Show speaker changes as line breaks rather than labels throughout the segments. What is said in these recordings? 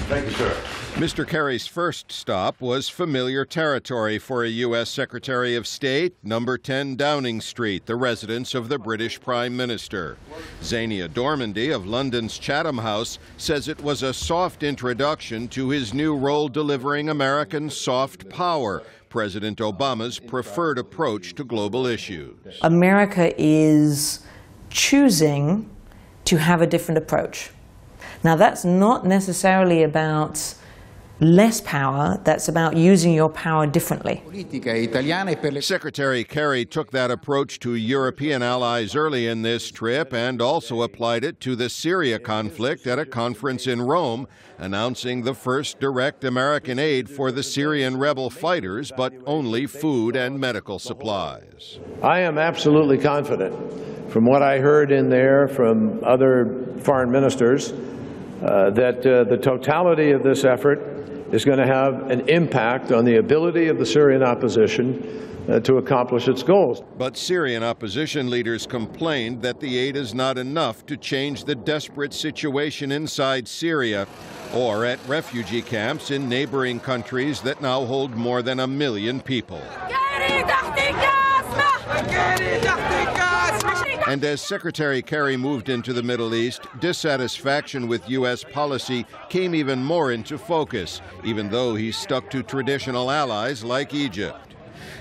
Thank you, sir.
Mr. Kerry's first stop was familiar territory for a U.S. Secretary of State, number 10 Downing Street, the residence of the British Prime Minister. Zania Dormandy of London's Chatham House says it was a soft introduction to his new role delivering American soft power, President Obama's preferred approach to global issues.
America is choosing to have a different approach. Now, that's not necessarily about less power, that's about using your power differently.
Secretary Kerry took that approach to European allies early in this trip and also applied it to the Syria conflict at a conference in Rome, announcing the first direct American aid for the Syrian rebel fighters, but only food and medical supplies.
I am absolutely confident, from what I heard in there from other foreign ministers, that the totality of this effort is going to have an impact on the ability of the Syrian opposition to accomplish its goals.
But Syrian opposition leaders complained that the aid is not enough to change the desperate situation inside Syria or at refugee camps in neighboring countries that now hold more than 1 million people. And as Secretary Kerry moved into the Middle East, dissatisfaction with U.S. policy came even more into focus, even though he stuck to traditional allies like Egypt.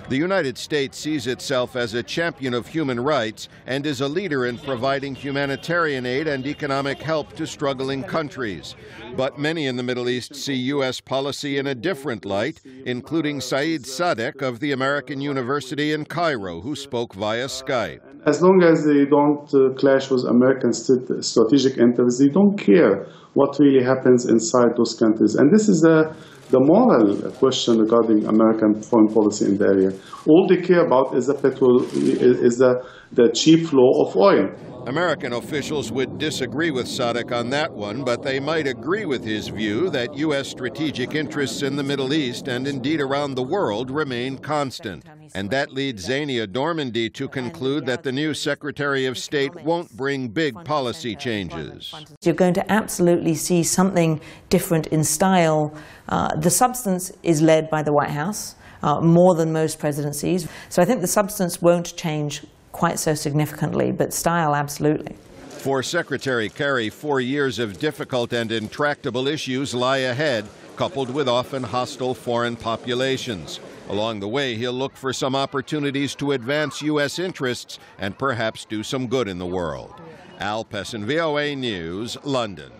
The United States sees itself as a champion of human rights and is a leader in providing humanitarian aid and economic help to struggling countries. But many in the Middle East see U.S. policy in a different light, including Saeed Sadek of the American University in Cairo, who spoke via Skype.
As long as they don't clash with American strategic interests, they don't care what really happens inside those countries. And this is the moral question regarding American foreign policy in the area. All they care about is the petrol, is the cheap flow of oil.
American officials would disagree with Sadek on that one, but they might agree with his view that U.S. strategic interests in the Middle East and indeed around the world remain constant. And that leads Zania Dormandy to conclude that the new Secretary of State won't bring big policy changes.
You're going to absolutely see something different in style. The substance is led by the White House, more than most presidencies. So I think the substance won't change quite so significantly, but style, absolutely.
For Secretary Kerry, 4 years of difficult and intractable issues lie ahead, coupled with often hostile foreign populations. Along the way, he'll look for some opportunities to advance U.S. interests and perhaps do some good in the world. Al Pessin, VOA News, London.